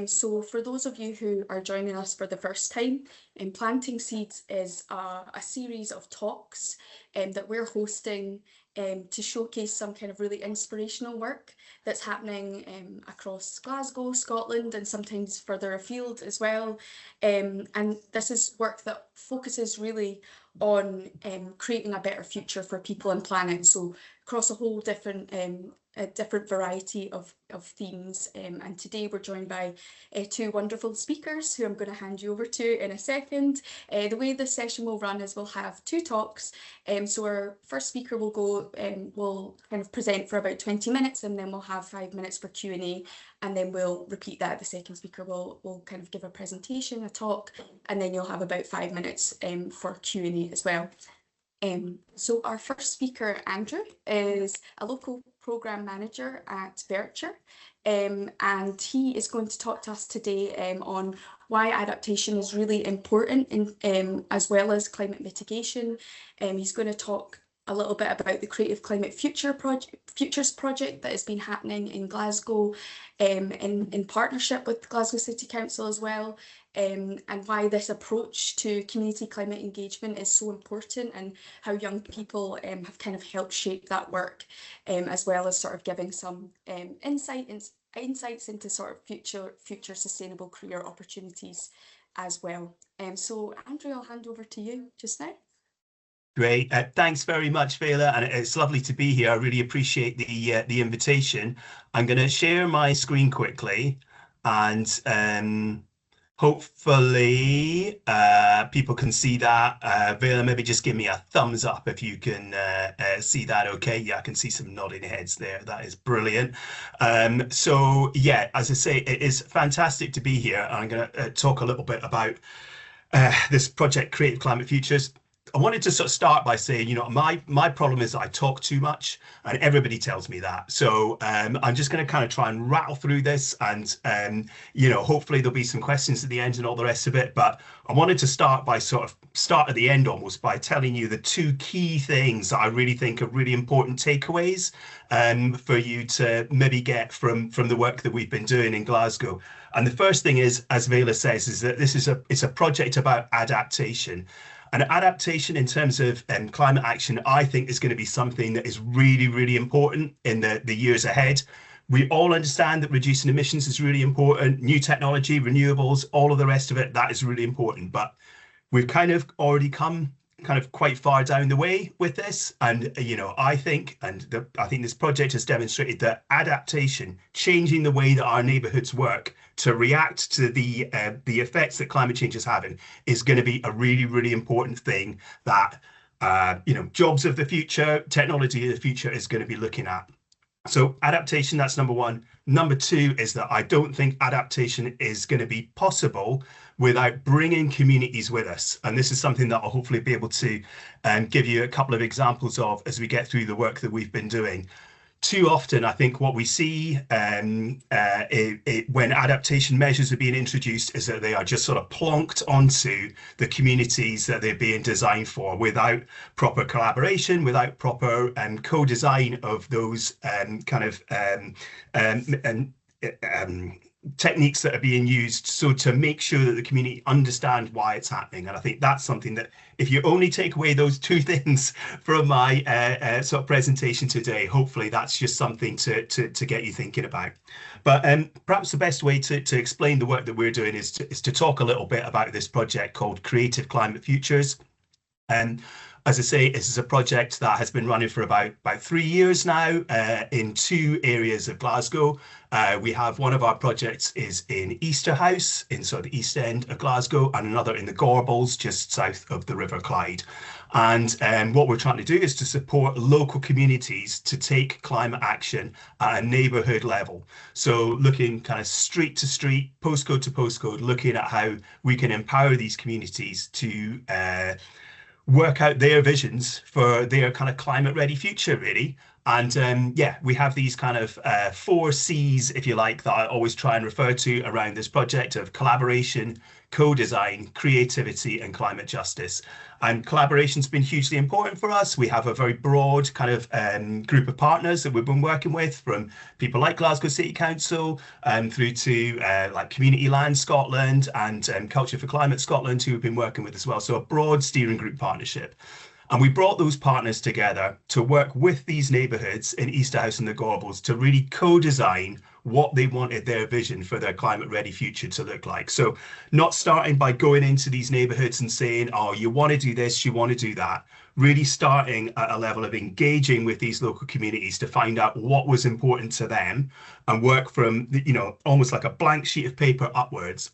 So for those of you who are joining us for the first time, Planting Seeds is a series of talks that we're hosting to showcase some kind of really inspirational work that's happening across Glasgow, Scotland, and sometimes further afield as well. And this is work that focuses really on creating a better future for people and planet. So across a whole different a different variety of themes. And today we're joined by two wonderful speakers who I'm going to hand you over to in a second. The way this session will run is we'll have two talks. So our first speaker will kind of present for about 20 minutes, and then we'll have 5 minutes for Q&A, and then we'll repeat that. The second speaker will kind of give a presentation, a talk, and then you'll have about 5 minutes for Q&A as well. So our first speaker, Andrew, is a local programme manager at Verture, and he is going to talk to us today on why adaptation is really important as well as climate mitigation. He's going to talk a little bit about the Creative Climate Futures project that has been happening in Glasgow in partnership with Glasgow City Council as well, and why this approach to community climate engagement is so important, and how young people have kind of helped shape that work, as well as sort of giving some insights into sort of future sustainable career opportunities as well. So Andrew, I'll hand over to you just now. Great. Thanks very much, Vela, and it's lovely to be here. I really appreciate the invitation. I'm going to share my screen quickly, and hopefully people can see that. Vela, maybe just give me a thumbs up if you can see that. Okay, yeah, I can see some nodding heads there. That is brilliant. So yeah, as I say, it is fantastic to be here. I'm going to talk a little bit about this project, Creative Climate Futures. I wanted to sort of start by saying, you know, my problem is that I talk too much, and everybody tells me that. So I'm just going to kind of try and rattle through this, and you know, hopefully there'll be some questions at the end and all the rest of it. But I wanted to start at the end almost by telling you the two key things that I really think are really important takeaways for you to maybe get from the work that we've been doing in Glasgow. And the first thing is, as Vela says, is that it's a project about adaptation. And adaptation in terms of climate action, I think, is going to be something that is really, really important in the years ahead. We all understand that reducing emissions is really important. New technology, renewables, all of the rest of it, that is really important. But we've kind of already come kind of quite far down the way with this. And, you know, I think this project has demonstrated that adaptation, changing the way that our neighbourhoods work to react to the effects that climate change is having, is going to be a really, really important thing that, you know, jobs of the future, technology of the future is going to be looking at. So adaptation, that's number one. Number two is that I don't think adaptation is going to be possible without bringing communities with us. And this is something that I'll hopefully be able to give you a couple of examples of as we get through the work that we've been doing. Too often, I think what we see when adaptation measures are being introduced is that they are just sort of plonked onto the communities that they're being designed for, without proper collaboration, without proper co-design of those techniques that are being used, so to make sure that the community understand why it's happening. And I think that's something that, if you only take away those two things from my sort of presentation today, hopefully that's just something to get you thinking about. But perhaps the best way to explain the work that we're doing is to talk a little bit about this project called Creative Climate Futures. And as I say, this is a project that has been running for about 3 years now in two areas of Glasgow. We have one of our projects is in Easterhouse, in sort of the east end of Glasgow, and another in the Gorbals, just south of the River Clyde. And what we're trying to do is to support local communities to take climate action at a neighbourhood level. So looking kind of street to street, postcode to postcode, looking at how we can empower these communities to work out their visions for their kind of climate ready future, really. And yeah, we have these kind of four C's, if you like, that I always try and refer to around this project of collaboration, co-design, creativity, and climate justice. And collaboration's been hugely important for us. We have a very broad kind of group of partners that we've been working with, from people like Glasgow City Council through to like Community Land Scotland and Culture for Climate Scotland, who we've been working with as well. So a broad steering group partnership. And we brought those partners together to work with these neighbourhoods in Easterhouse and the Gorbals to really co-design what they wanted their vision for their climate ready future to look like. So not starting by going into these neighbourhoods and saying, oh, you want to do this, you want to do that. Really starting at a level of engaging with these local communities to find out what was important to them and work from, you know, almost like a blank sheet of paper upwards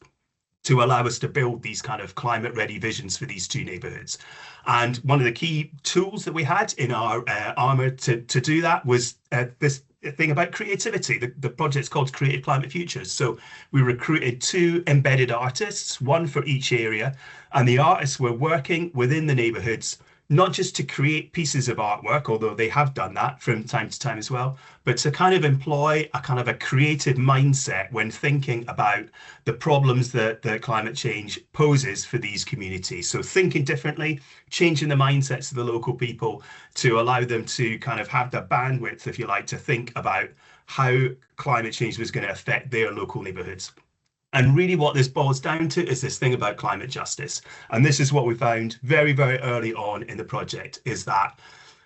to allow us to build these kind of climate ready visions for these two neighbourhoods. And one of the key tools that we had in our armour to do that was this thing about creativity. The project's called Creative Climate Futures. So we recruited two embedded artists, one for each area, and the artists were working within the neighbourhoods, not just to create pieces of artwork, although they have done that from time to time as well, but to kind of employ a kind of a creative mindset when thinking about the problems that climate change poses for these communities. So thinking differently, changing the mindsets of the local people to allow them to kind of have the bandwidth, if you like, to think about how climate change was going to affect their local neighbourhoods. And really what this boils down to is this thing about climate justice. And this is what we found very, very early on in the project, is that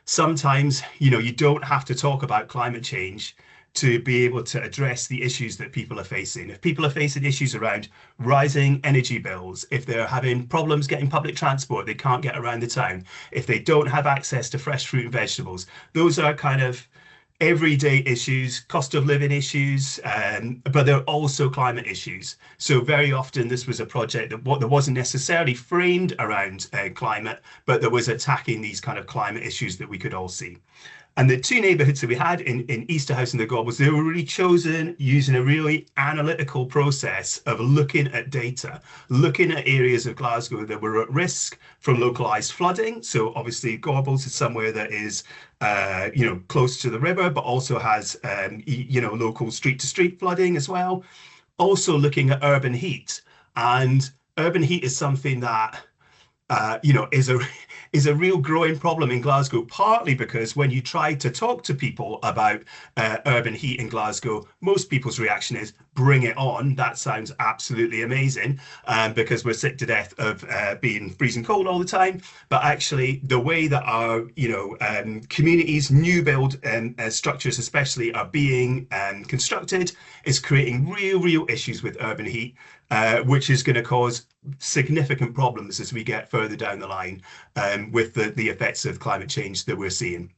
sometimes, you know, you don't have to talk about climate change to be able to address the issues that people are facing. If people are facing issues around rising energy bills, if they're having problems getting public transport, they can't get around the town, if they don't have access to fresh fruit and vegetables, those are kind of everyday issues, cost of living issues, but they're also climate issues. So very often this was a project that wasn't necessarily framed around climate, but that was attacking these kind of climate issues that we could all see. And the two neighbourhoods that we had in Easterhouse and the Gorbals, they were really chosen using a really analytical process of looking at data, looking at areas of Glasgow that were at risk from localised flooding. So obviously Gorbals is somewhere that is, you know, close to the river, but also has, you know, local street-to-street flooding as well. Also looking at urban heat. And urban heat is something that you know, is a real growing problem in Glasgow, partly because when you try to talk to people about urban heat in Glasgow, most people's reaction is, bring it on. That sounds absolutely amazing, because we're sick to death of being freezing cold all the time. But actually, the way that our, you know, communities, new build structures especially, are being constructed is creating real issues with urban heat, which is going to cause significant problems as we get further down the line with the effects of climate change that we're seeing.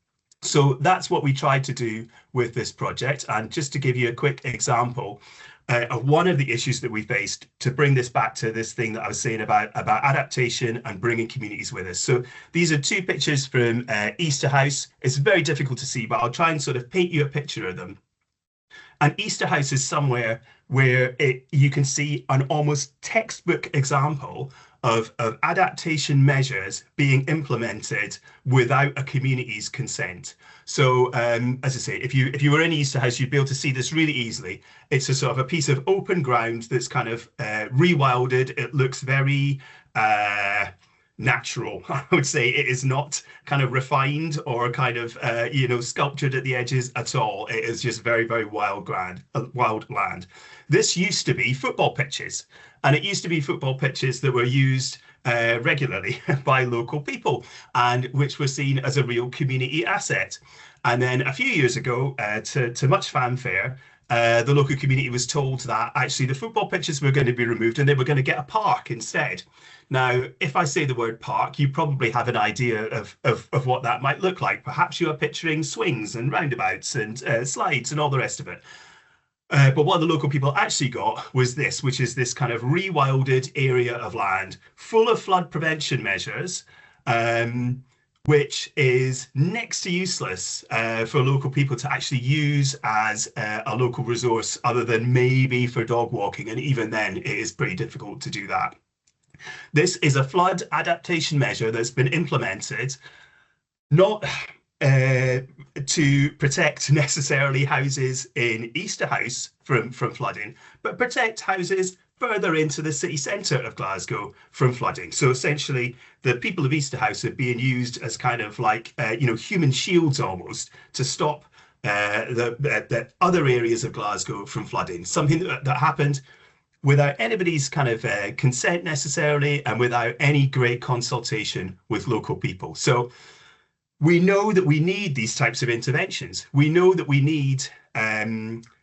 So that's what we tried to do with this project. And just to give you a quick example of one of the issues that we faced, to bring this back to this thing that I was saying about adaptation and bringing communities with us. So these are two pictures from Easterhouse. It's very difficult to see, but I'll try and sort of paint you a picture of them. And Easterhouse is somewhere where you can see an almost textbook example of adaptation measures being implemented without a community's consent. So as I say, if you were in Easterhouse, you'd be able to see this really easily. It's a sort of a piece of open ground that's kind of rewilded. It looks very natural. I would say it is not kind of refined or kind of you know, sculptured at the edges at all. It is just very wild land. This used to be football pitches, and it used to be football pitches that were used regularly by local people, and which were seen as a real community asset. And then a few years ago, to much fanfare, the local community was told that actually the football pitches were going to be removed and they were going to get a park instead. Now, if I say the word park, you probably have an idea of what that might look like. Perhaps you are picturing swings and roundabouts and slides and all the rest of it. But what the local people actually got was this, which is this kind of rewilded area of land full of flood prevention measures, which is next to useless for local people to actually use as a local resource, other than maybe for dog walking. And even then, it is pretty difficult to do that. This is a flood adaptation measure that's been implemented, not uh, to protect necessarily houses in Easterhouse from flooding, but protect houses further into the city centre of Glasgow from flooding. So essentially, the people of Easterhouse are being used as kind of like human shields almost to stop the other areas of Glasgow from flooding. Something that happened without anybody's kind of consent necessarily, and without any great consultation with local people. So we know that we need these types of interventions. We know that we need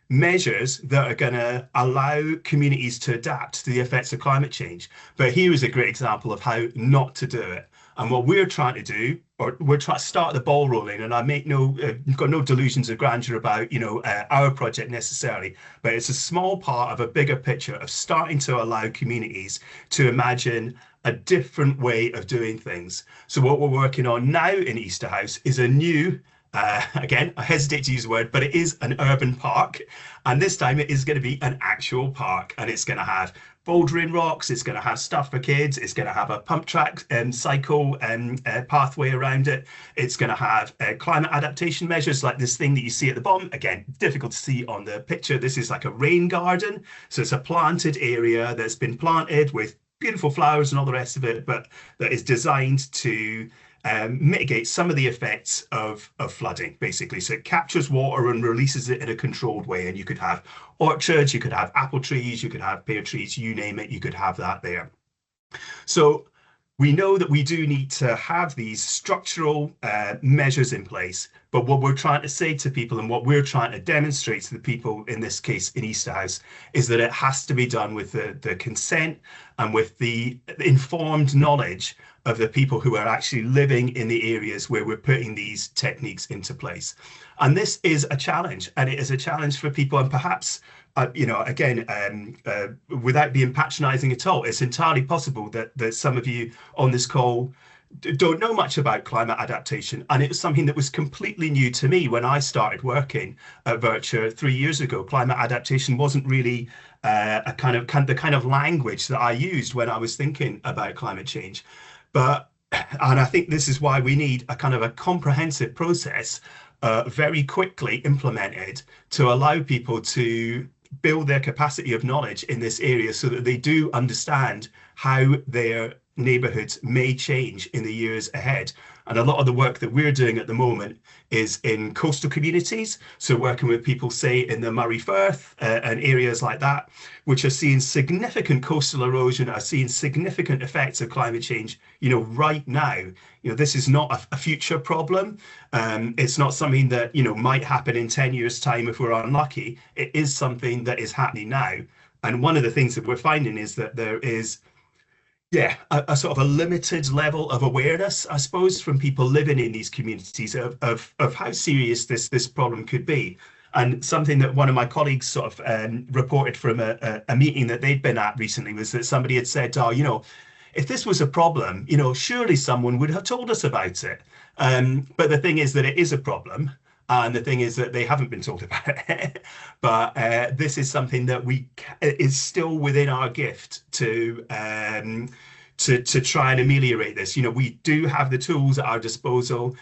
measures that are going to allow communities to adapt to the effects of climate change. But here is a great example of how not to do it. And what we're trying to do, or we're trying to start the ball rolling, and I make got no delusions of grandeur about, our project necessarily, but it's a small part of a bigger picture of starting to allow communities to imagine a different way of doing things. So what we're working on now in Easterhouse is a new, again, I hesitate to use the word, but it is an urban park. And this time it is going to be an actual park, and it's going to have bouldering rocks, it's going to have stuff for kids, it's going to have a pump track and cycle and pathway around it. It's going to have climate adaptation measures like this thing that you see at the bottom. Again, difficult to see on the picture. This is like a rain garden. So it's a planted area that's been planted with beautiful flowers and all the rest of it, but that is designed to mitigate some of the effects of flooding, basically. So it captures water and releases it in a controlled way. And you could have orchards, you could have apple trees, you could have pear trees, you name it, you could have that there. So we know that we do need to have these structural measures in place, but what we're trying to say to people, and what we're trying to demonstrate to the people, in this case in Easterhouse, is that it has to be done with the consent and with the informed knowledge of the people who are actually living in the areas where we're putting these techniques into place. And this is a challenge, and it is a challenge for people, and perhaps again, without being patronizing at all, it's entirely possible that some of you on this call don't know much about climate adaptation. And it was something that was completely new to me when I started working at Verture 3 years ago. Climate adaptation wasn't really the kind of language that I used when I was thinking about climate change. And I think this is why we need a kind of a comprehensive process very quickly implemented to allow people to build their capacity of knowledge in this area so that they do understand how their neighborhoods may change in the years ahead. And a lot of the work that we're doing at the moment is in coastal communities. So working with people, say, in the Moray Firth and areas like that, which are seeing significant coastal erosion, are seeing significant effects of climate change, right now. This is not a future problem. It's not something that, might happen in 10 years' time if we're unlucky. It is something that is happening now. And one of the things that we're finding is that there is a sort of a limited level of awareness, I suppose, from people living in these communities of how serious this problem could be. And something that one of my colleagues sort of reported from a meeting that they'd been at recently was that somebody had said, if this was a problem, surely someone would have told us about it. But the thing is that it is a problem. And the thing is that they haven't been told about it. But this is something that is still within our gift to try and ameliorate this. We do have the tools at our disposal,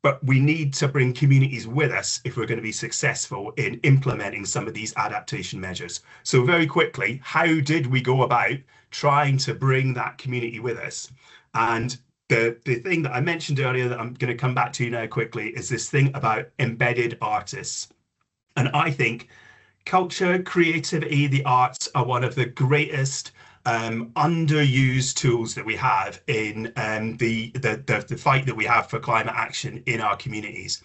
but we need to bring communities with us if we're going to be successful in implementing some of these adaptation measures. So very quickly, how did we go about trying to bring that community with us? And the thing that I mentioned earlier that I'm going to come back to now quickly is this thing about embedded artists. And I think culture, creativity, the arts are one of the greatest underused tools that we have in the fight that we have for climate action in our communities.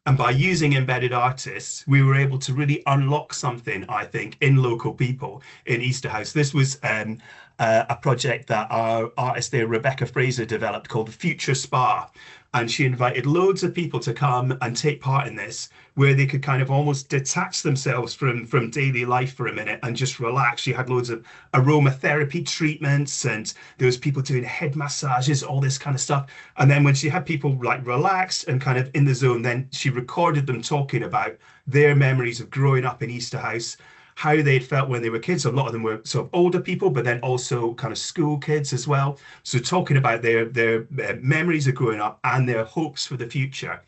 And by using embedded artists, we were able to really unlock something, I think, in local people in Easterhouse. This was a project that our artist there, Rebecca Fraser, developed called Future Spa. And she invited loads of people to come and take part in this, where they could kind of almost detach themselves from daily life for a minute and just relax. She had loads of aromatherapy treatments, and there was people doing head massages, all this kind of stuff. And then when she had people like relaxed and kind of in the zone, then she recorded them talking about their memories of growing up in Easterhouse, how they'd felt when they were kids. A lot of them were sort of older people, but then also kind of school kids as well. So talking about their memories of growing up and their hopes for the future.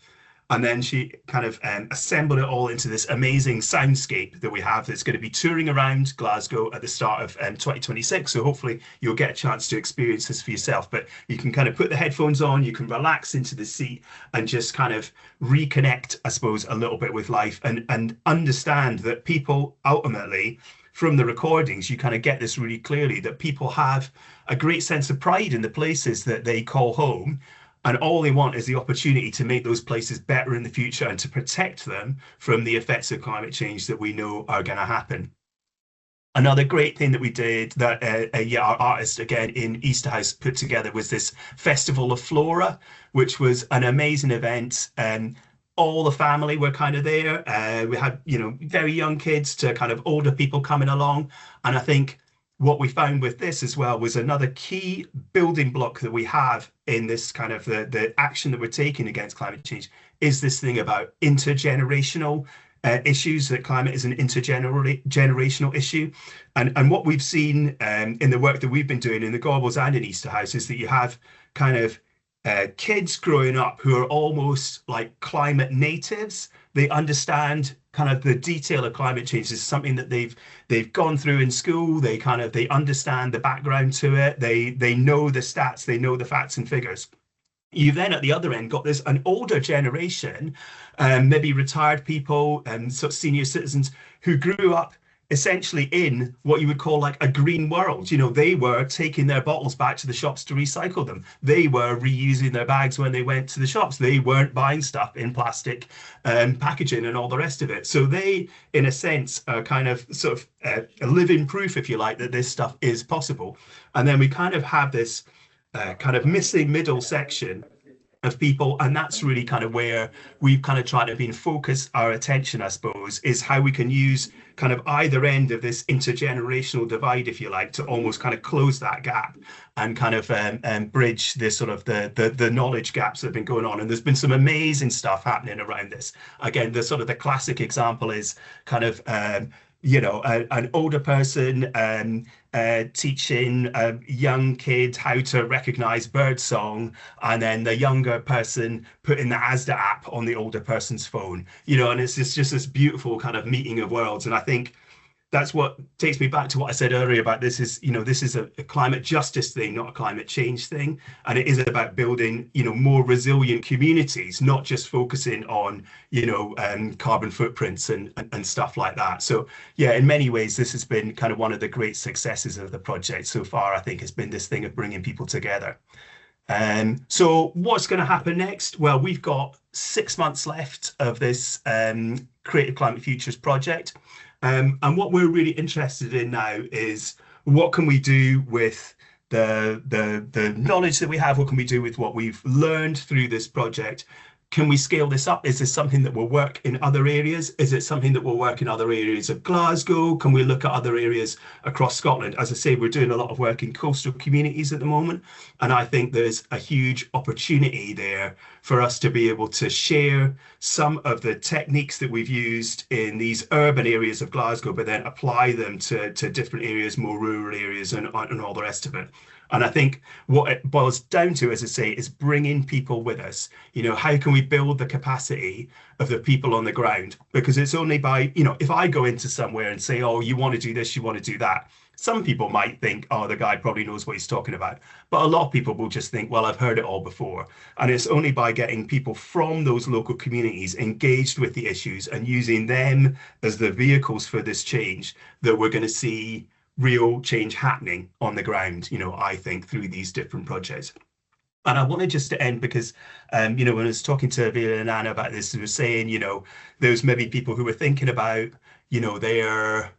And then she kind of assembled it all into this amazing soundscape that we have that's going to be touring around Glasgow at the start of 2026. So hopefully you'll get a chance to experience this for yourself. But you can kind of put the headphones on, you can relax into the seat and just kind of reconnect, I suppose, a little bit with life and understand that people ultimately, from the recordings, you kind of get this really clearly that people have a great sense of pride in the places that they call home. And all they want is the opportunity to make those places better in the future and to protect them from the effects of climate change that we know are going to happen. Another great thing that we did that our artist again in Easterhouse put together was this Festival of Flora, which was an amazing event. And all the family were kind of there. We had, very young kids to kind of older people coming along. And I think what we found with this as well was another key building block that we have in this kind of the action that we're taking against climate change is this thing about intergenerational issues, that climate is an intergenerational issue. And what we've seen in the work that we've been doing in the Gorbals and in Easterhouse is that you have kind of kids growing up who are almost like climate natives. They understand kind of the detail of climate change is something that they've gone through in school. They understand the background to it. They know the stats, they know the facts and figures. You've then at the other end got an older generation, maybe retired people and sort of senior citizens who grew up essentially in what you would call like a green world. They were taking their bottles back to the shops to recycle them. They were reusing their bags when they went to the shops. They weren't buying stuff in plastic packaging and all the rest of it. So they, in a sense, are kind of sort of a living proof, if you like, that this stuff is possible. And then we kind of have this kind of missing middle section of people, and that's really kind of where we've kind of tried to focus our attention, I suppose, is how we can use kind of either end of this intergenerational divide, if you like, to almost kind of close that gap and kind of bridge this sort of the knowledge gaps that have been going on. And there's been some amazing stuff happening around this. Again, the classic example is kind of an older person teaching a young kid how to recognize birdsong, and then the younger person putting the Asda app on the older person's phone, and it's just this beautiful kind of meeting of worlds. And I think that's what takes me back to what I said earlier about this is, this is a climate justice thing, not a climate change thing. And it is about building, more resilient communities, not just focusing on, carbon footprints and stuff like that. So yeah, in many ways, this has been kind of one of the great successes of the project so far, I think, has been this thing of bringing people together. So what's going to happen next? Well, we've got 6 months left of this Creative Climate Futures project. And what we're really interested in now is what can we do with the knowledge that we have? What can we do with what we've learned through this project? Can we scale this up? Is this something that will work in other areas? Is it something that will work in other areas of Glasgow? Can we look at other areas across Scotland? As I say, we're doing a lot of work in coastal communities at the moment. And I think there's a huge opportunity there for us to be able to share some of the techniques that we've used in these urban areas of Glasgow, but then apply them to different areas, more rural areas and all the rest of it. And I think what it boils down to, as I say, is bringing people with us. How can we build the capacity of the people on the ground? Because it's only by, if I go into somewhere and say, oh, you want to do this, you want to do that. Some people might think, oh, the guy probably knows what he's talking about. But a lot of people will just think, well, I've heard it all before. And it's only by getting people from those local communities engaged with the issues and using them as the vehicles for this change that we're going to see real change happening on the ground, I think, through these different projects. And I wanted just to end because, when I was talking to Vera and Anna about this, they were saying, there's maybe people who were thinking about, their,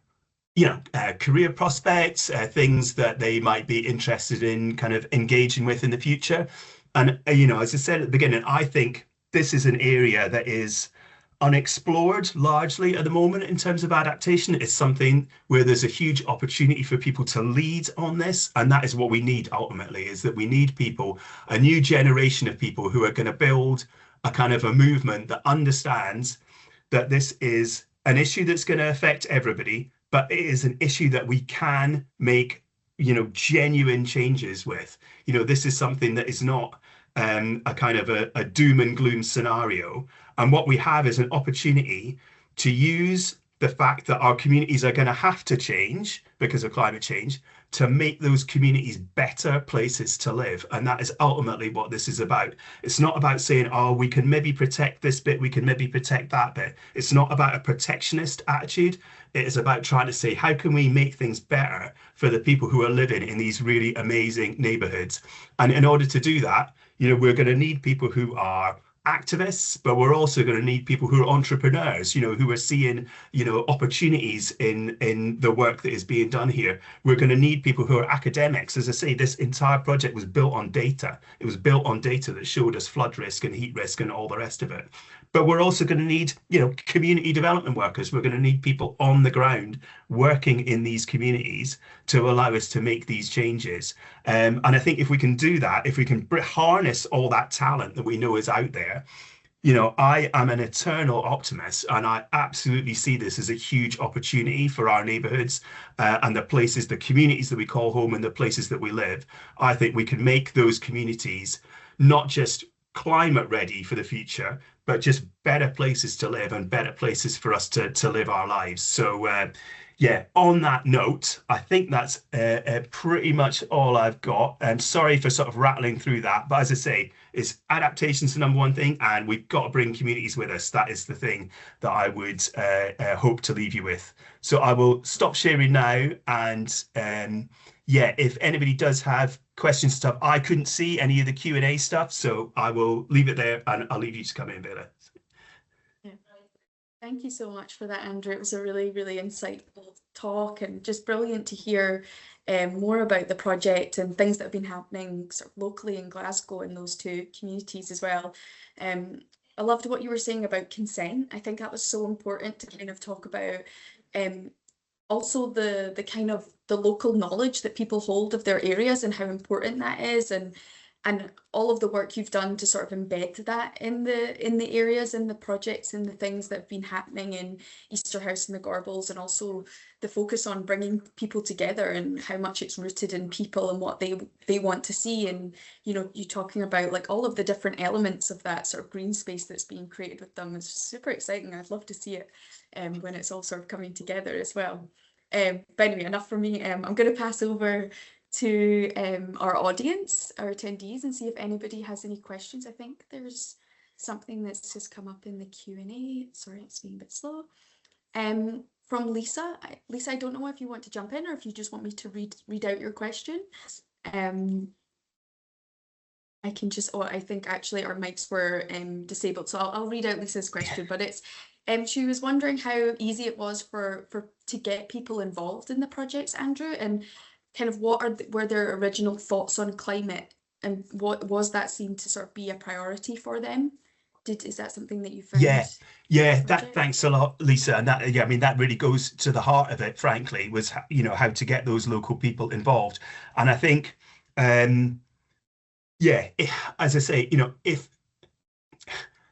career prospects, things that they might be interested in kind of engaging with in the future. And, as I said at the beginning, I think this is an area that is unexplored largely at the moment in terms of adaptation. It's something where there's a huge opportunity for people to lead on this, and that is what we need ultimately, is that we need people, a new generation of people who are going to build a kind of a movement that understands that this is an issue that's going to affect everybody, but it is an issue that we can make genuine changes with. This is something that is not a kind of a doom and gloom scenario. And what we have is an opportunity to use the fact that our communities are going to have to change because of climate change to make those communities better places to live. And that is ultimately what this is about. It's not about saying, oh, we can maybe protect this bit, we can maybe protect that bit. It's not about a protectionist attitude. It is about trying to say, how can we make things better for the people who are living in these really amazing neighborhoods? And in order to do that, we're going to need people who are activists, but we're also going to need people who are entrepreneurs, who are seeing, opportunities in the work that is being done here. We're going to need people who are academics. As I say, this entire project was built on data. It was built on data that showed us flood risk and heat risk and all the rest of it. But we're also going to need, community development workers. We're going to need people on the ground working in these communities to allow us to make these changes. And I think if we can do that, if we can harness all that talent that we know is out there, I am an eternal optimist, and I absolutely see this as a huge opportunity for our neighborhoods and the places, the communities that we call home and the places that we live. I think we can make those communities not just climate ready for the future, but just better places to live and better places for us to live our lives. So, yeah, on that note, I think that's pretty much all I've got. And sorry for sort of rattling through that. But as I say, it's adaptation's the number one thing, and we've got to bring communities with us. That is the thing that I would hope to leave you with. So I will stop sharing now. And yeah, if anybody does have questions stuff, I couldn't see any of the Q&A stuff. So I will leave it there and I'll leave you to come in, Bella. Yeah. Thank you so much for that, Andrew. It was a really, really insightful talk and just brilliant to hear more about the project and things that have been happening sort of locally in Glasgow and those two communities as well. I loved what you were saying about consent. I think that was so important to kind of talk about. Also the kind of the local knowledge that people hold of their areas and how important that is, and all of the work you've done to sort of embed that in the areas and the projects and the things that have been happening in Easterhouse and the Gorbals, and also the focus on bringing people together and how much it's rooted in people and what they want to see. And you talking about like all of the different elements of that sort of green space that's being created with them is super exciting. I'd love to see it when it's all sort of coming together as well. But anyway, enough from me. I'm going to pass over to our audience, our attendees, and see if anybody has any questions. I think there's something that's just come up in the Q&A. Sorry, it's being a bit slow. From Lisa. Lisa, I don't know if you want to jump in or if you just want me to read out your question. I can just, I think actually our mics were disabled, so I'll read out Lisa's question, but it's she was wondering how easy it was to get people involved in the projects, Andrew, and kind of were their original thoughts on climate, and what was that seemed to sort of be a priority for them? Is that something that you found? Yeah, thanks a lot, Lisa. And that, yeah, I mean, that really goes to the heart of it, frankly, was, how to get those local people involved. And I think, yeah, as I say, if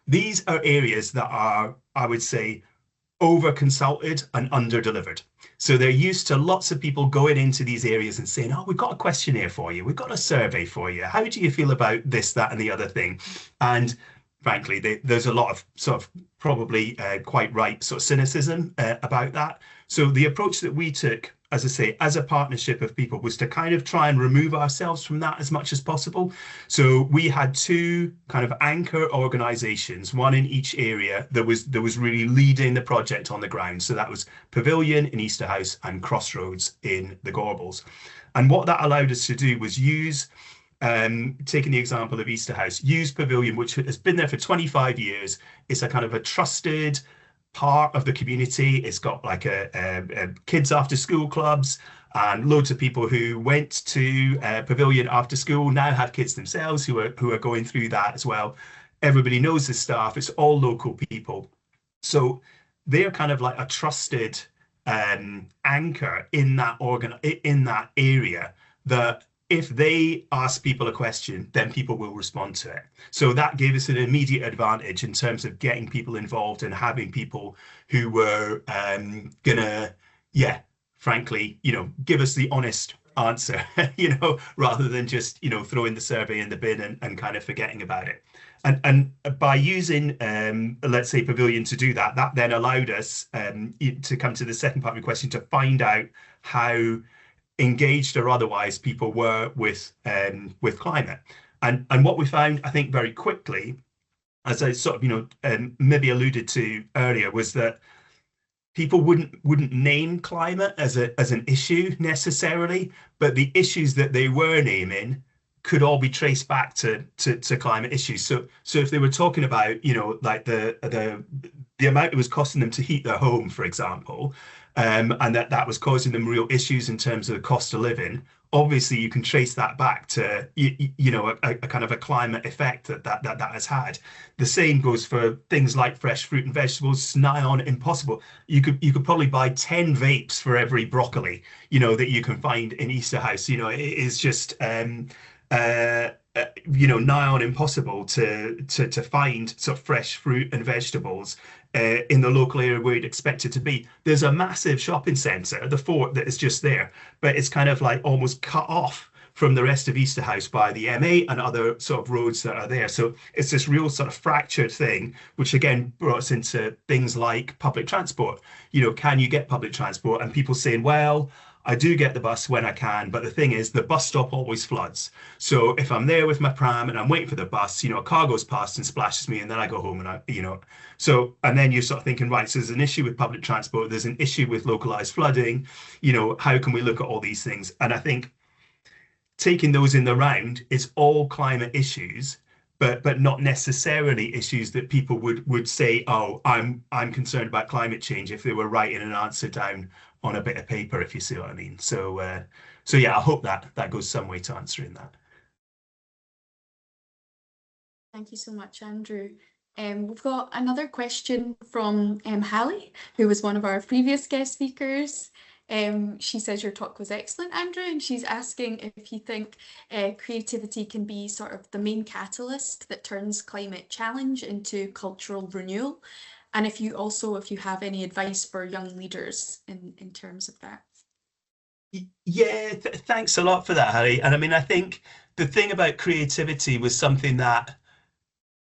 these are areas that are, I would say, over consulted and under delivered. So they're used to lots of people going into these areas and saying, oh, we've got a questionnaire for you. We've got a survey for you. How do you feel about this, that, and the other thing? And frankly, there's a lot of sort of probably quite right sort of cynicism about that. So the approach that we took, as I say, as a partnership of people, was to kind of try and remove ourselves from that as much as possible. So we had two kind of anchor organizations, one in each area that was really leading the project on the ground. So that was Pavilion in Easterhouse and Crossroads in the Gorbals. And what that allowed us to do was use, taking the example of Easterhouse, use Pavilion, which has been there for 25 years. It's a kind of a trusted part of the community. It's got like a kids after school clubs, and loads of people who went to Pavilion after school now have kids themselves who are going through that as well. Everybody knows the staff. It's all local people. So they're kind of like a trusted anchor in that area, that if they ask people a question, then people will respond to it. So that gave us an immediate advantage in terms of getting people involved and having people who were gonna, yeah, frankly, give us the honest answer, rather than just, throwing the survey in the bin and kind of forgetting about it. And by using, let's say, Pavilion to do that, that then allowed us to come to the second part of your question, to find out how engaged or otherwise people were with climate. And what we found, I think, very quickly, as I sort of, maybe alluded to earlier, was that people wouldn't name climate as an issue necessarily, but the issues that they were naming could all be traced back to climate issues. So if they were talking about, like the amount it was costing them to heat their home, for example, and that was causing them real issues in terms of the cost of living. Obviously, you can trace that back to a kind of a climate effect that has had. The same goes for things like fresh fruit and vegetables. It's nigh on impossible. You could probably buy 10 vapes for every broccoli that you can find in Easterhouse. It is just nigh on impossible to find sort of fresh fruit and vegetables in the local area where you'd expect it to be. There's a massive shopping centre, the Fort, that is just there, but it's kind of like almost cut off from the rest of Easterhouse by the M8 and other sort of roads that are there. So it's this real sort of fractured thing, which again brought us into things like public transport. Can you get public transport? And people saying, well, I do get the bus when I can, but the thing is, the bus stop always floods. So if I'm there with my pram and I'm waiting for the bus, a car goes past and splashes me, and then I go home and then you're sort of thinking, right, so there's an issue with public transport, there's an issue with localized flooding, how can we look at all these things? And I think taking those in the round, it's all climate issues, but not necessarily issues that people would say, oh, I'm concerned about climate change, if they were writing an answer down on a bit of paper, if you see what I mean. So yeah, I hope that goes some way to answering that. Thank you so much, Andrew. We've got another question from Hallie, who was one of our previous guest speakers. She says your talk was excellent, Andrew, and she's asking if you think creativity can be sort of the main catalyst that turns climate challenge into cultural renewal, and if you have any advice for young leaders in terms of that. Yeah, thanks a lot for that, Harry. And I mean, I think the thing about creativity was something that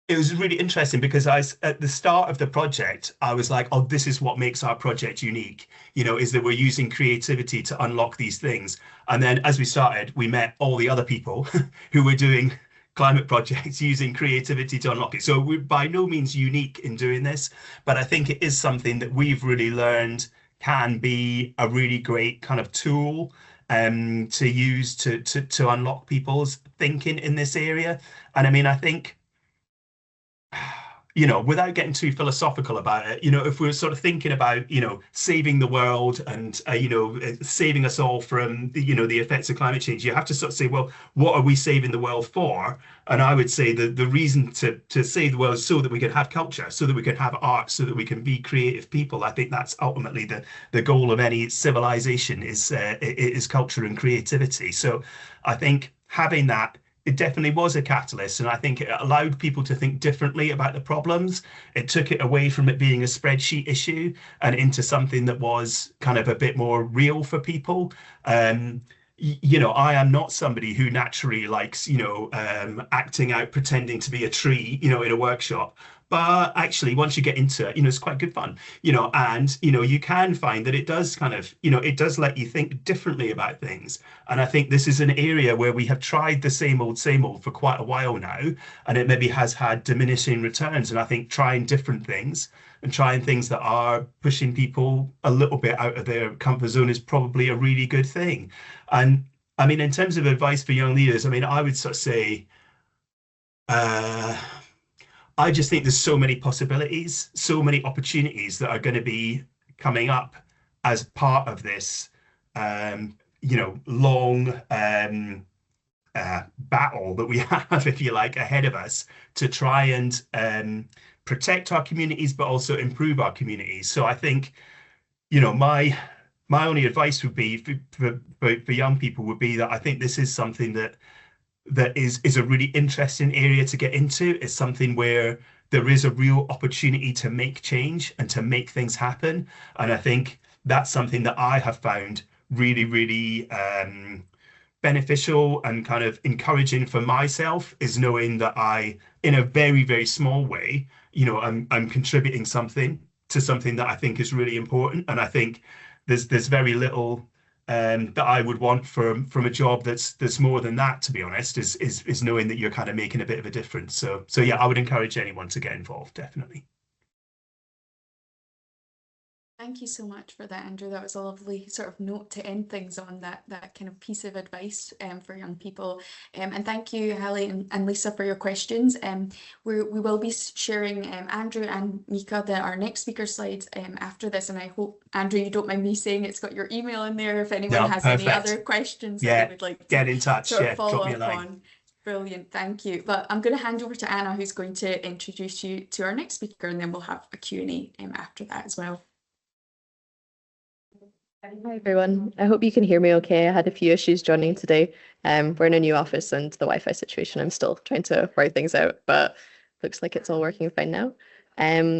it was really interesting, because at the start of the project, I was like, oh, this is what makes our project unique, is that we're using creativity to unlock these things. And then as we started, we met all the other people who were doing climate projects using creativity to unlock it. So we're by no means unique in doing this, but I think it is something that we've really learned can be a really great kind of tool to use to unlock people's thinking in this area. And I mean, I think without getting too philosophical about it, if we're sort of thinking about, saving the world and, saving us all from, the effects of climate change, you have to sort of say, well, what are we saving the world for? And I would say that the reason to save the world is so that we can have culture, so that we can have art, so that we can be creative people. I think that's ultimately the goal of any civilization is culture and creativity. So I think having that, it definitely was a catalyst, and I think it allowed people to think differently about the problems. It took it away from it being a spreadsheet issue and into something that was kind of a bit more real for people. I am not somebody who naturally likes, acting out, pretending to be a tree, in a workshop. But actually, once you get into it, it's quite good fun, and, you can find that it does kind of, it does let you think differently about things. And I think this is an area where we have tried the same old for quite a while now, and it maybe has had diminishing returns. And I think trying different things and trying things that are pushing people a little bit out of their comfort zone is probably a really good thing. And I mean, in terms of advice for young leaders, I mean, I would sort of say, I just think there's so many possibilities, so many opportunities that are going to be coming up as part of this, long battle that we have, if you like, ahead of us to try and protect our communities, but also improve our communities. So I think, my only advice would be for young people would be that I think this is something that is a really interesting area to get into. It's something where there is a real opportunity to make change and to make things happen. And I think that's something that I have found really, really beneficial and kind of encouraging for myself is knowing that I, in a very, very small way, I'm contributing something to something that I think is really important. And I think there's very little that I would want from a job that's more than that, to be honest, is knowing that you're kind of making a bit of a difference. So yeah, I would encourage anyone to get involved, definitely. Thank you so much for that, Andrew. That was a lovely sort of note to end things on, that kind of piece of advice for young people. And thank you, Hallie and Lisa, for your questions. We will be sharing Andrew and Mika, our next speaker slides after this. And I hope, Andrew, you don't mind me saying it's got your email in there if anyone No, has any perfect. other questions that Yeah, they would like get to in touch. sort of Yeah, follow drop me a up line. on. Brilliant, thank you. But I'm going to hand over to Anna, who's going to introduce you to our next speaker, and then we'll have a Q&A after that as well. Hi everyone. I hope you can hear me okay. I had a few issues joining today. We're in a new office and the Wi-Fi situation, I'm still trying to work things out, but looks like it's all working fine now.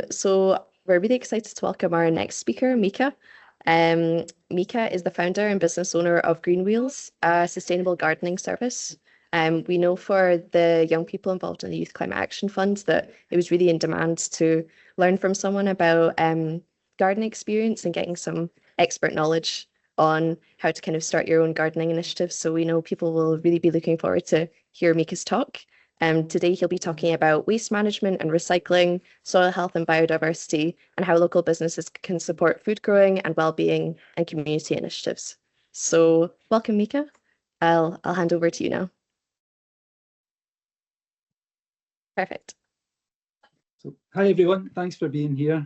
So we're really excited to welcome our next speaker, Mika. Mika is the founder and business owner of Greenwheels, a sustainable gardening service. We know for the young people involved in the Youth Climate Action Fund that it was really in demand to learn from someone about gardening experience and getting some expert knowledge on how to kind of start your own gardening initiatives. So we know people will really be looking forward to hear Mika's talk. Today he'll be talking about waste management and recycling, soil health and biodiversity, and how local businesses can support food growing and well-being and community initiatives. So welcome, Mika. I'll hand over to you now. Perfect. So, hi everyone, thanks for being here.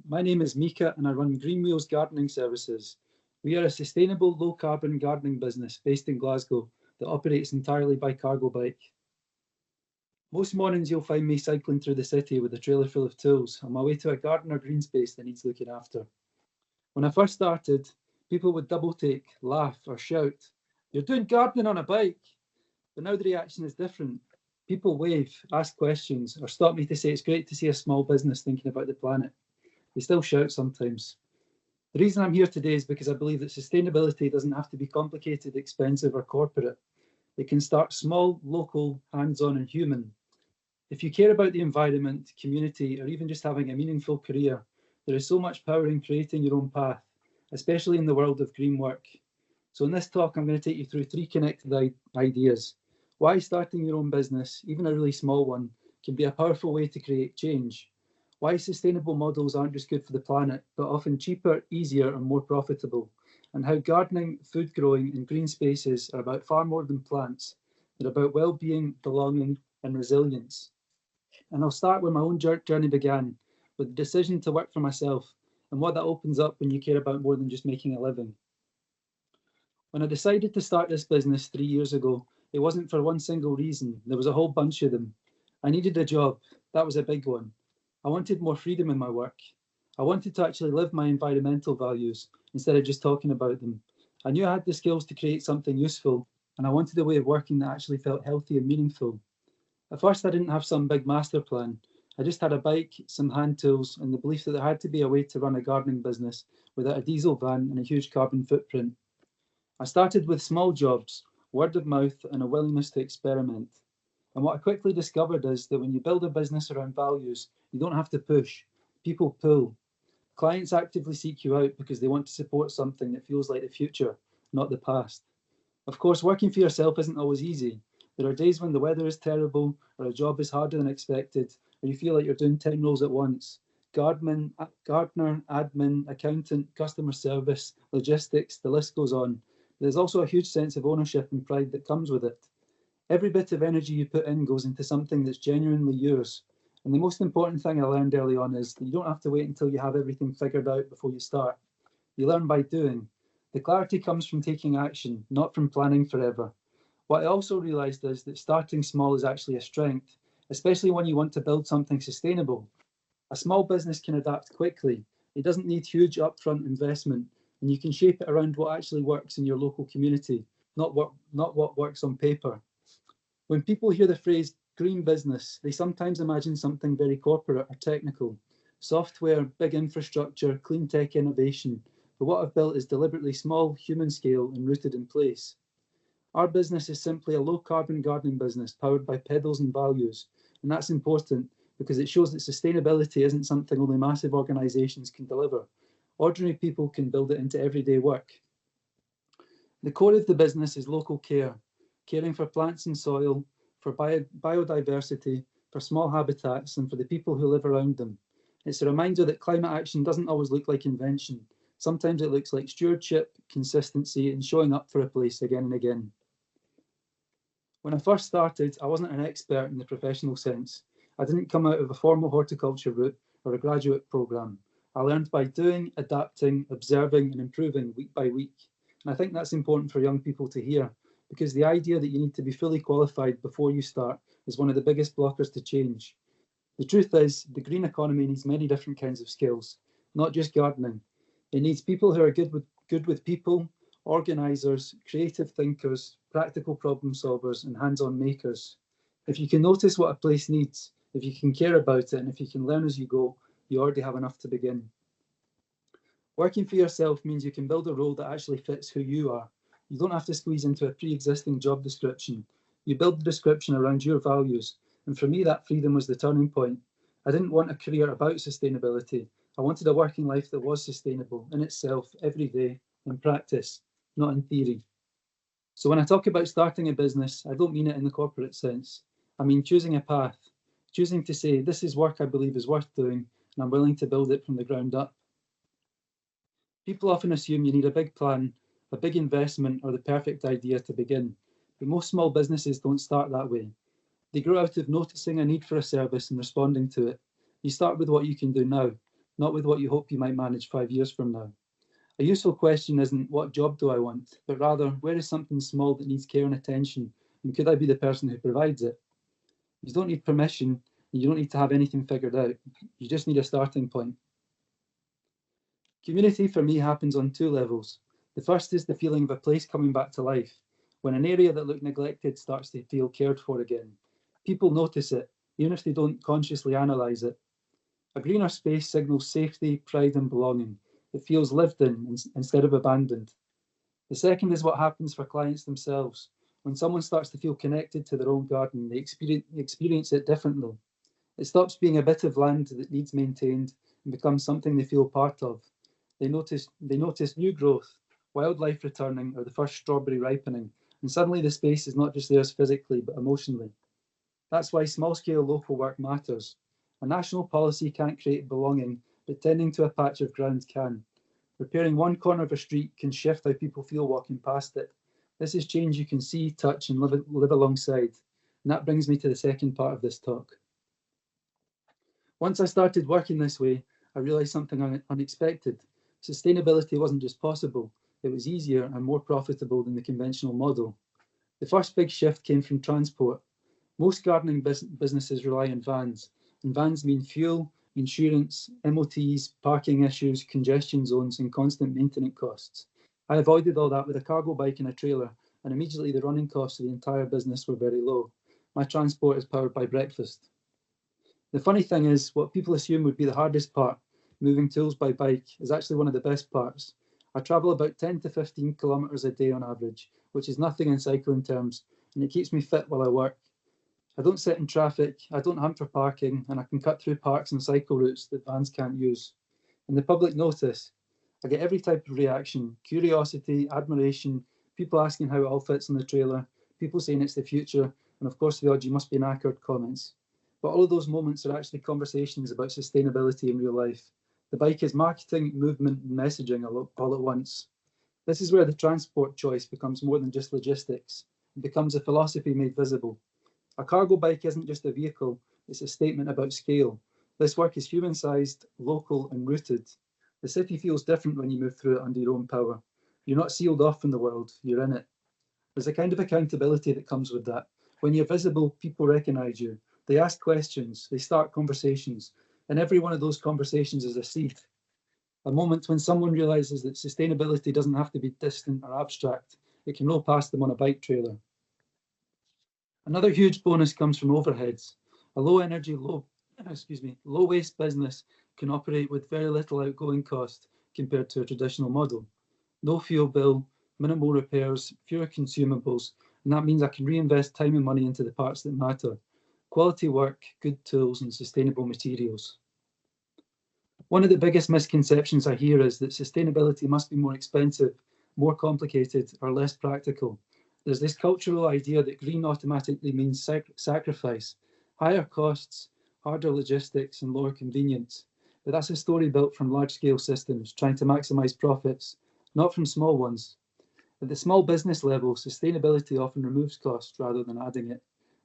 My name is Mika and I run Greenwheels Gardening Services. We are a sustainable low-carbon gardening business based in Glasgow that operates entirely by cargo bike. Most mornings you'll find me cycling through the city with a trailer full of tools on my way to a garden or green space that needs looking after. When I first started, people would double take, laugh or shout, "You're doing gardening on a bike!" But now the reaction is different. People wave, ask questions, or stop me to say it's great to see a small business thinking about the planet. They still shout sometimes. The reason I'm here today is because I believe that sustainability doesn't have to be complicated, expensive, or corporate. It can start small, local, hands-on, and human. If you care about the environment, community, or even just having a meaningful career, there is so much power in creating your own path, especially in the world of green work. So in this talk, I'm going to take you through 3 connected ideas. Why starting your own business, even a really small one, can be a powerful way to create change. Why sustainable models aren't just good for the planet, but often cheaper, easier, and more profitable. And how gardening, food growing, and green spaces are about far more than plants. They're about well-being, belonging, and resilience. And I'll start where my own journey began, with the decision to work for myself, and what that opens up when you care about more than just making a living. When I decided to start this business 3 years ago, it wasn't for one single reason. There was a whole bunch of them. I needed a job. That was a big one. I wanted more freedom in my work. I wanted to actually live my environmental values instead of just talking about them. I knew I had the skills to create something useful, and I wanted a way of working that actually felt healthy and meaningful. At first, I didn't have some big master plan. I just had a bike, some hand tools, and the belief that there had to be a way to run a gardening business without a diesel van and a huge carbon footprint. I started with small jobs, word of mouth, and a willingness to experiment. And what I quickly discovered is that when you build a business around values, you don't have to push. People pull. Clients actively seek you out because they want to support something that feels like the future, not the past. Of course, working for yourself isn't always easy. There are days when the weather is terrible, or a job is harder than expected, or you feel like you're doing 10 roles at once. Gardener, admin, accountant, customer service, logistics, the list goes on. There's also a huge sense of ownership and pride that comes with it. Every bit of energy you put in goes into something that's genuinely yours. And the most important thing I learned early on is that you don't have to wait until you have everything figured out before you start. You learn by doing. The clarity comes from taking action, not from planning forever. What I also realized is that starting small is actually a strength, especially when you want to build something sustainable. A small business can adapt quickly. It doesn't need huge upfront investment, and you can shape it around what actually works in your local community, not what works on paper. When people hear the phrase green business, they sometimes imagine something very corporate or technical. Software, big infrastructure, clean tech innovation. But what I've built is deliberately small, human scale, and rooted in place. Our business is simply a low-carbon gardening business powered by pedals and values, and that's important because it shows that sustainability isn't something only massive organisations can deliver. Ordinary people can build it into everyday work. The core of the business is local care, caring for plants and soil, for biodiversity, for small habitats, and for the people who live around them. It's a reminder that climate action doesn't always look like invention. Sometimes it looks like stewardship, consistency, and showing up for a place again and again. When I first started, I wasn't an expert in the professional sense. I didn't come out of a formal horticulture route or a graduate programme. I learned by doing, adapting, observing, and improving week by week. And I think that's important for young people to hear, because the idea that you need to be fully qualified before you start is one of the biggest blockers to change. The truth is, the green economy needs many different kinds of skills, not just gardening. It needs people who are good with people, organisers, creative thinkers, practical problem solvers, and hands-on makers. If you can notice what a place needs, if you can care about it, and if you can learn as you go, you already have enough to begin. Working for yourself means you can build a role that actually fits who you are. You don't have to squeeze into a pre-existing job description. You build the description around your values. And for me, that freedom was the turning point. I didn't want a career about sustainability. I wanted a working life that was sustainable in itself, every day, in practice, not in theory. So when I talk about starting a business, I don't mean it in the corporate sense. I mean choosing a path, choosing to say, this is work I believe is worth doing, and I'm willing to build it from the ground up. People often assume you need a big plan, a big investment, or the perfect idea to begin. But most small businesses don't start that way. They grow out of noticing a need for a service and responding to it. You start with what you can do now, not with what you hope you might manage 5 years from now. A useful question isn't, what job do I want? But rather, where is something small that needs care and attention? And could I be the person who provides it? You don't need permission, and you don't need to have anything figured out. You just need a starting point. Community for me happens on two levels. The first is the feeling of a place coming back to life, when an area that looked neglected starts to feel cared for again. People notice it, even if they don't consciously analyse it. A greener space signals safety, pride and belonging. It feels lived in instead of abandoned. The second is what happens for clients themselves. When someone starts to feel connected to their own garden, they experience it differently. It stops being a bit of land that needs maintained and becomes something they feel part of. They notice new growth, wildlife returning, or the first strawberry ripening, and suddenly the space is not just theirs physically, but emotionally. That's why small-scale local work matters. A national policy can't create belonging, but tending to a patch of ground can. Repairing one corner of a street can shift how people feel walking past it. This is change you can see, touch, and live alongside. And that brings me to the second part of this talk. Once I started working this way, I realised something unexpected. Sustainability wasn't just possible, it was easier and more profitable than the conventional model. The first big shift came from transport. Most gardening businesses rely on vans, and vans mean fuel, insurance, MOTs, parking issues, congestion zones, and constant maintenance costs. I avoided all that with a cargo bike and a trailer, and immediately the running costs of the entire business were very low. My transport is powered by breakfast. The funny thing is, what people assume would be the hardest part, moving tools by bike, is actually one of the best parts. I travel about 10 to 15 kilometres a day on average, which is nothing in cycling terms, and it keeps me fit while I work. I don't sit in traffic, I don't hunt for parking, and I can cut through parks and cycle routes that vans can't use. And the public notice. I get every type of reaction, curiosity, admiration, people asking how it all fits in the trailer, people saying it's the future, and of course the odd "you must be knackered" comments. But all of those moments are actually conversations about sustainability in real life. The bike is marketing, movement, and messaging all at once. This is where the transport choice becomes more than just logistics. It becomes a philosophy made visible. A cargo bike isn't just a vehicle, it's a statement about scale. This work is human-sized, local, and rooted. The city feels different when you move through it under your own power. You're not sealed off from the world, you're in it. There's a kind of accountability that comes with that. When you're visible, people recognise you. They ask questions, they start conversations, and every one of those conversations is a seed. A moment when someone realises that sustainability doesn't have to be distant or abstract. It can roll past them on a bike trailer. Another huge bonus comes from overheads. A low energy, low waste business can operate with very little outgoing cost compared to a traditional model. No fuel bill, minimal repairs, fewer consumables, and that means I can reinvest time and money into the parts that matter. Quality work, good tools, and sustainable materials. One of the biggest misconceptions I hear is that sustainability must be more expensive, more complicated, or less practical. There's this cultural idea that green automatically means sacrifice, higher costs, harder logistics, and lower convenience. But that's a story built from large-scale systems trying to maximize profits, not from small ones. At the small business level, sustainability often removes cost rather than adding it.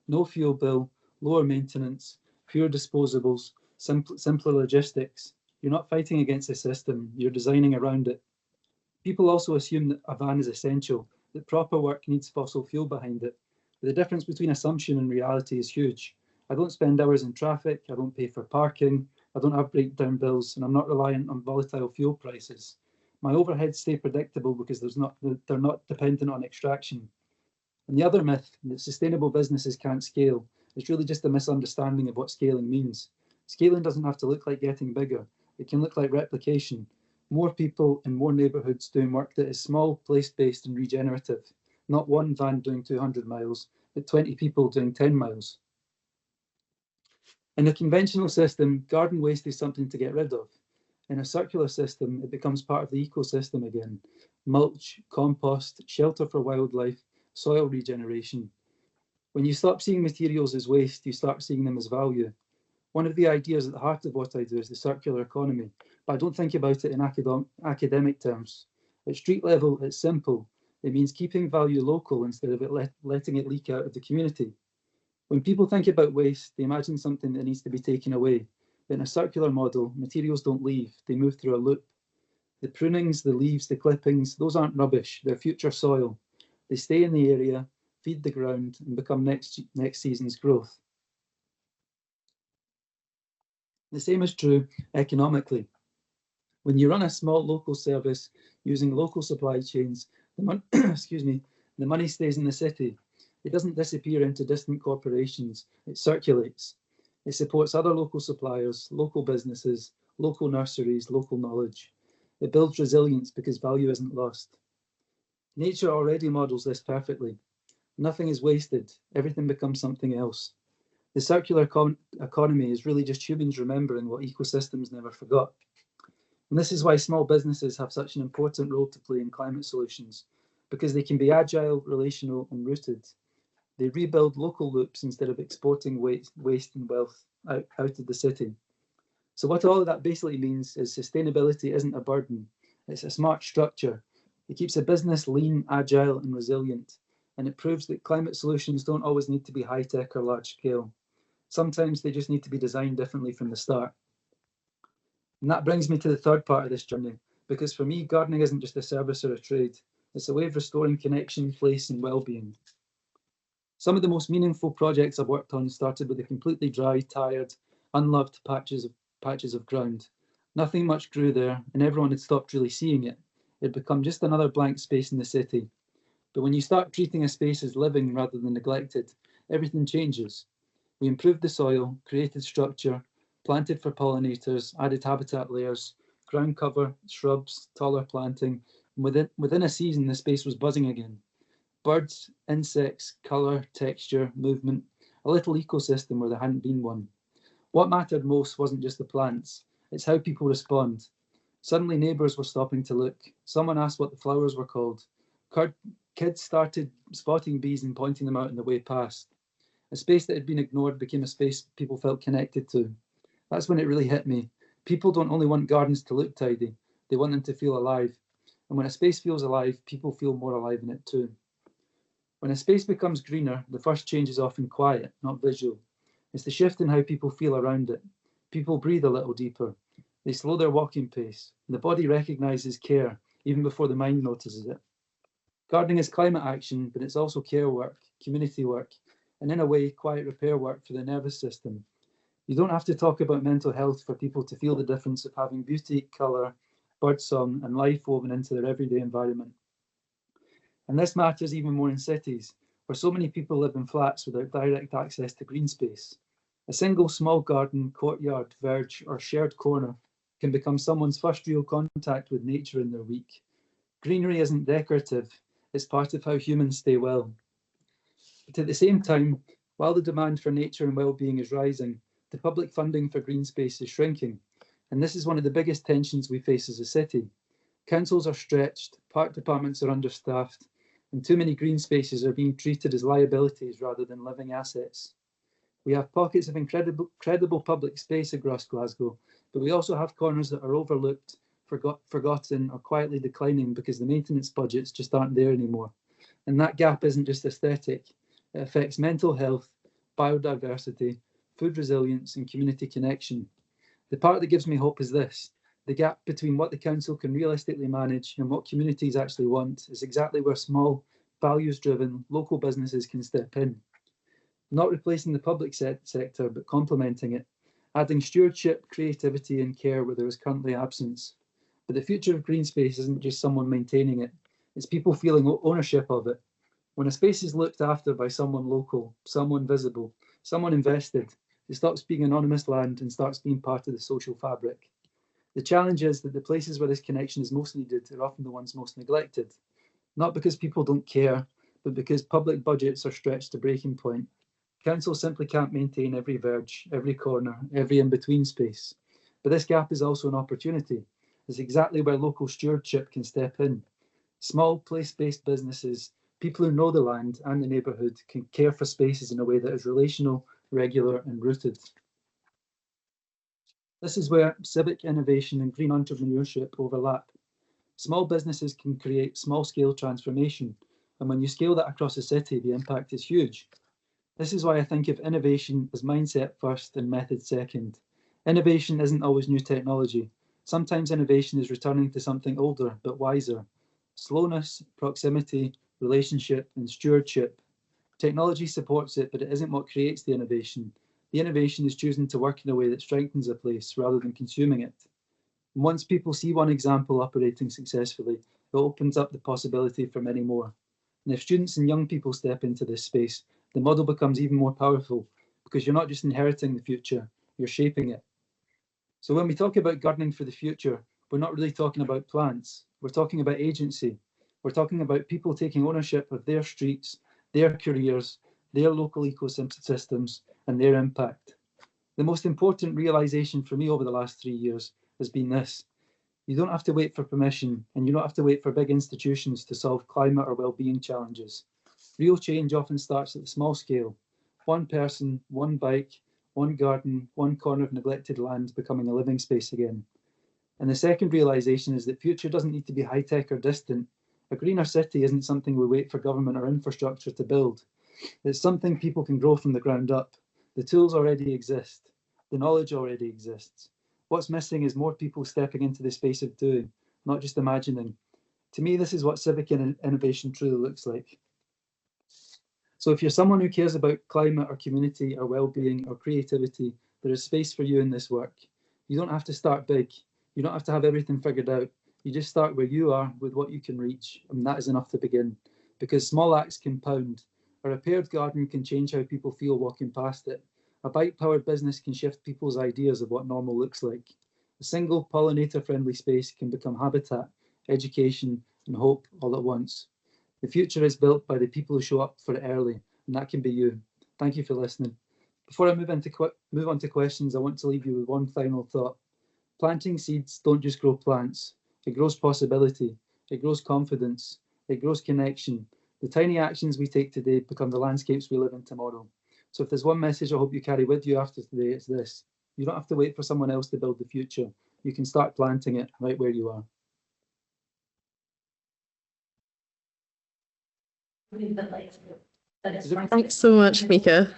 No fuel bill, lower maintenance, fewer disposables, simpler logistics. You're not fighting against the system, you're designing around it. People also assume that a van is essential, that proper work needs fossil fuel behind it. But the difference between assumption and reality is huge. I don't spend hours in traffic, I don't pay for parking, I don't have breakdown bills, and I'm not reliant on volatile fuel prices. My overheads stay predictable because they're not dependent on extraction. And the other myth, that sustainable businesses can't scale, is really just a misunderstanding of what scaling means. Scaling doesn't have to look like getting bigger. It can look like replication. More people in more neighbourhoods doing work that is small, place-based and regenerative. Not one van doing 200 miles, but 20 people doing 10 miles. In a conventional system, garden waste is something to get rid of. In a circular system, it becomes part of the ecosystem again. Mulch, compost, shelter for wildlife, soil regeneration. When you stop seeing materials as waste, you start seeing them as value. One of the ideas at the heart of what I do is the circular economy, but I don't think about it in academic terms. At street level, it's simple. It means keeping value local instead of letting it leak out of the community. When people think about waste, they imagine something that needs to be taken away. But in a circular model, materials don't leave, they move through a loop. The prunings, the leaves, the clippings, those aren't rubbish, they're future soil. They stay in the area, feed the ground, and become next season's growth. The same is true economically. When you run a small local service using local supply chains, the money stays in the city. It doesn't disappear into distant corporations, it circulates. It supports other local suppliers, local businesses, local nurseries, local knowledge. It builds resilience because value isn't lost. Nature already models this perfectly. Nothing is wasted, everything becomes something else. The circular economy is really just humans remembering what ecosystems never forgot. And this is why small businesses have such an important role to play in climate solutions, because they can be agile, relational, and rooted. They rebuild local loops instead of exporting waste and wealth out of the city. So what all of that basically means is sustainability isn't a burden, it's a smart structure. It keeps a business lean, agile, and resilient, and it proves that climate solutions don't always need to be high-tech or large-scale. Sometimes they just need to be designed differently from the start. And that brings me to the third part of this journey, because for me, gardening isn't just a service or a trade. It's a way of restoring connection, place, and well-being. Some of the most meaningful projects I've worked on started with the completely dry, tired, unloved patches of ground. Nothing much grew there, and everyone had stopped really seeing it. It had become just another blank space in the city. But when you start treating a space as living rather than neglected, everything changes. We improved the soil, created structure, planted for pollinators, added habitat layers, ground cover, shrubs, taller planting, and within a season the space was buzzing again. Birds, insects, colour, texture, movement, a little ecosystem where there hadn't been one. What mattered most wasn't just the plants, it's how people respond. Suddenly neighbours were stopping to look. Someone asked what the flowers were called. Kids started spotting bees and pointing them out on the way past. A space that had been ignored became a space people felt connected to. That's when it really hit me. People don't only want gardens to look tidy, they want them to feel alive. And when a space feels alive, people feel more alive in it too. When a space becomes greener, the first change is often quiet, not visual. It's the shift in how people feel around it. People breathe a little deeper. They slow their walking pace. And the body recognises care, even before the mind notices it. Gardening is climate action, but it's also care work, community work, and in a way, quiet repair work for the nervous system. You don't have to talk about mental health for people to feel the difference of having beauty, colour, birdsong, and life woven into their everyday environment. And this matters even more in cities, where so many people live in flats without direct access to green space. A single small garden, courtyard, verge, or shared corner can become someone's first real contact with nature in their week. Greenery isn't decorative, It's part of how humans stay well. But at the same time, while the demand for nature and well-being is rising, the public funding for green space is shrinking. And this is one of the biggest tensions we face as a city. Councils are stretched, park departments are understaffed, and too many green spaces are being treated as liabilities rather than living assets. We have pockets of incredible public space across Glasgow, but we also have corners that are overlooked, forgotten, or quietly declining because the maintenance budgets just aren't there anymore. And that gap isn't just aesthetic, it affects mental health, biodiversity, food resilience, and community connection. The part that gives me hope is this: the gap between what the council can realistically manage and what communities actually want is exactly where small, values-driven local businesses can step in. Not replacing the public sector, but complementing it, adding stewardship, creativity, and care where there is currently absence. But the future of green space isn't just someone maintaining it, it's people feeling ownership of it. When a space is looked after by someone local, someone visible, someone invested, it stops being anonymous land and starts being part of the social fabric. The challenge is that the places where this connection is most needed are often the ones most neglected, not because people don't care, but because public budgets are stretched to breaking point. Council simply can't maintain every verge, every corner, every in-between space. But this gap is also an opportunity. It's exactly where local stewardship can step in. Small place-based businesses, people who know the land and the neighbourhood, can care for spaces in a way that is relational, regular, and rooted. This is where civic innovation and green entrepreneurship overlap. Small businesses can create small-scale transformation, and when you scale that across a city, the impact is huge. This is why I think of innovation as mindset first and method second. Innovation isn't always new technology. Sometimes innovation is returning to something older but wiser. Slowness, proximity, relationship, and stewardship. Technology supports it, but it isn't what creates the innovation. The innovation is choosing to work in a way that strengthens a place rather than consuming it. And once people see one example operating successfully, it opens up the possibility for many more. And if students and young people step into this space, the model becomes even more powerful because you're not just inheriting the future, you're shaping it. So when we talk about gardening for the future, we're not really talking about plants. We're talking about agency. We're talking about people taking ownership of their streets, their careers, their local ecosystems, and their impact. The most important realization for me over the last 3 years has been this: you don't have to wait for permission, and you don't have to wait for big institutions to solve climate or well-being challenges. Real change often starts at the small scale. One person, one bike, one garden, one corner of neglected land becoming a living space again. And the second realization is that future doesn't need to be high-tech or distant. A greener city isn't something we wait for government or infrastructure to build. It's something people can grow from the ground up. The tools already exist. The knowledge already exists. What's missing is more people stepping into the space of doing, not just imagining. To me, this is what civic innovation truly looks like. So if you're someone who cares about climate or community or well-being or creativity, there is space for you in this work. You don't have to start big. You don't have to have everything figured out. You just start where you are with what you can reach, and that is enough to begin. Because small acts compound. A repaired garden can change how people feel walking past it. A bike-powered business can shift people's ideas of what normal looks like. A single pollinator-friendly space can become habitat, education, and hope all at once. The future is built by the people who show up for it early, and that can be you. Thank you for listening. Before I move on to questions, I want to leave you with one final thought. Planting seeds don't just grow plants. It grows possibility. It grows confidence. It grows connection. The tiny actions we take today become the landscapes we live in tomorrow. So if there's one message I hope you carry with you after today, it's this: you don't have to wait for someone else to build the future. You can start planting it right where you are. Thanks so much, Micah.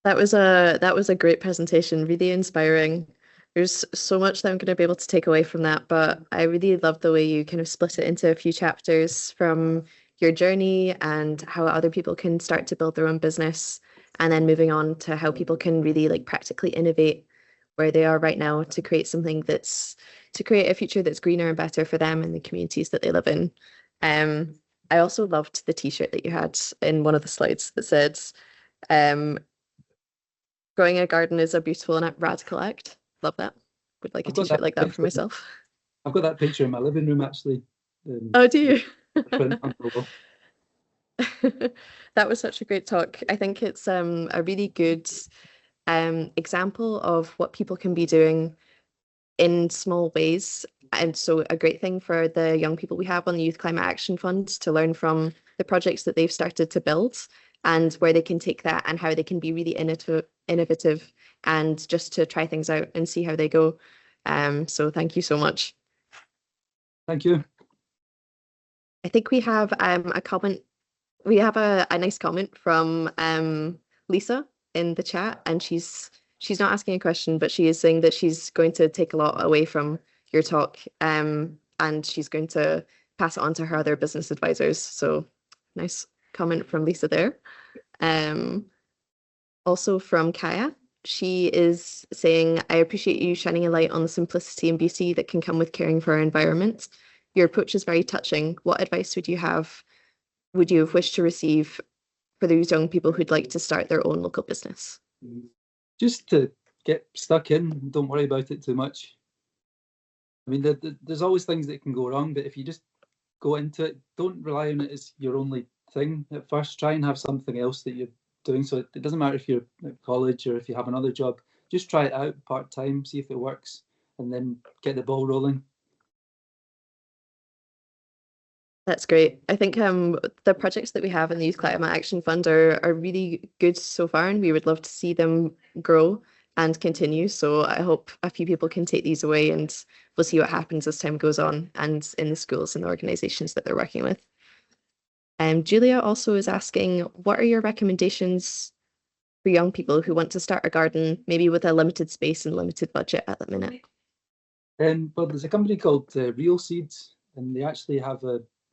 That was a great presentation, really inspiring. There's so much that I'm going to be able to take away from that, but I really love the way you kind of split it into a few chapters from your journey and how other people can start to build their own business, and then moving on to how people can really like practically innovate where they are right now to create to create a future that's greener and better for them and the communities that they live in. I also loved the t-shirt that you had in one of the slides that said, growing a garden is a beautiful and radical act. Love that. Would like a t-shirt like that for myself. I've got that picture in my living room actually. Oh, do you? Print on the wall. That was such a great talk. I think it's a really good example of what people can be doing in small ways. And so a great thing for the young people we have on the Youth Climate Action Fund to learn from the projects that they've started to build and where they can take that and how they can be really innovative and just to try things out and see how they go. So thank you so much. Thank you. I think we have a comment. We have a nice comment from Lisa in the chat, and she's not asking a question, but she is saying that she's going to take a lot away from your talk, and she's going to pass it on to her other business advisors. So nice comment from Lisa there. Also from Kaya, she is saying, I appreciate you shining a light on the simplicity and beauty that can come with caring for our environment. Your approach is very touching. What advice would you have wished to receive for those young people who'd like to start their own local business? Just to get stuck in, don't worry about it too much. I mean, there's always things that can go wrong, but if you just go into it, don't rely on it as your only thing at first. Try and have something else that you're doing. So it doesn't matter if you're at college or if you have another job, just try it out part-time, see if it works, and then get the ball rolling. That's great. I think the projects that we have in the Youth Climate Action Fund are really good so far, and we would love to see them grow and continue. So I hope a few people can take these away, and we'll see what happens as time goes on and in the schools and the organizations that they're working with. Julia also is asking, what are your recommendations for young people who want to start a garden, maybe with a limited space and limited budget at the minute? Well, there's a company called Real Seeds, and they actually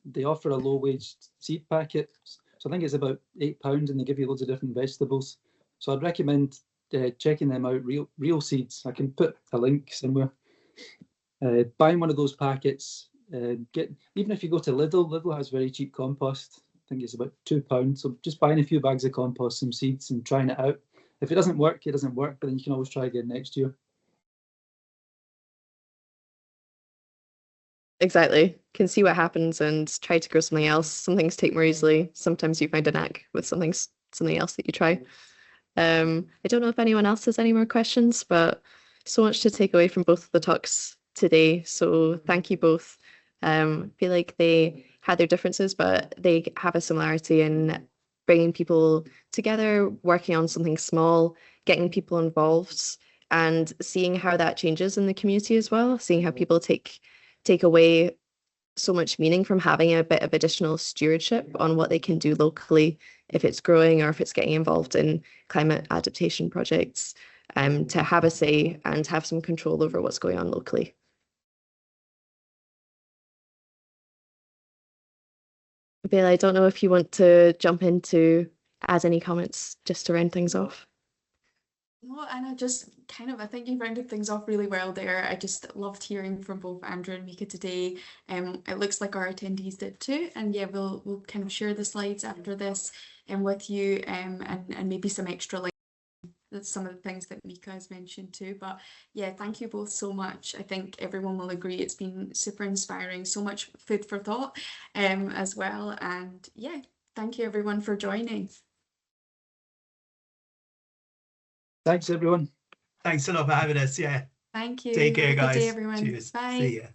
they offer a low-wage seed packet. So I think it's about £8, and they give you loads of different vegetables. So I'd recommend checking them out. Real Seeds. I can put a link somewhere. Buying one of those packets. Even if you go to Lidl has very cheap compost. I think it's about £2. So just buying a few bags of compost, some seeds, and trying it out. If it doesn't work, it doesn't work. But then you can always try again next year. Exactly. Can see what happens and try to grow something else. Some things take more easily. Sometimes you find a knack with something else that you try. I don't know if anyone else has any more questions, but so much to take away from both of the talks today. So thank you both. I feel like they had their differences, but they have a similarity in bringing people together, working on something small, getting people involved, and seeing how that changes in the community as well, seeing how people take away so much meaning from having a bit of additional stewardship on what they can do locally, if it's growing or if it's getting involved in climate adaptation projects, to have a say and have some control over what's going on locally. Bill, I don't know if you want to jump in to add any comments just to round things off. No, and I think you rounded things off really well there. I just loved hearing from both Andrew and Mika today. It looks like our attendees did too. And yeah, we'll kind of share the slides after this with you and maybe some extra links. That's some of the things that Mika has mentioned too. But yeah, thank you both so much. I think everyone will agree it's been super inspiring, so much food for thought as well. And yeah, thank you everyone for joining. Thanks, everyone. Thanks a lot for having us. Yeah. Thank you. Take care, Have a good guys. day, everyone. Cheers. Bye. See ya.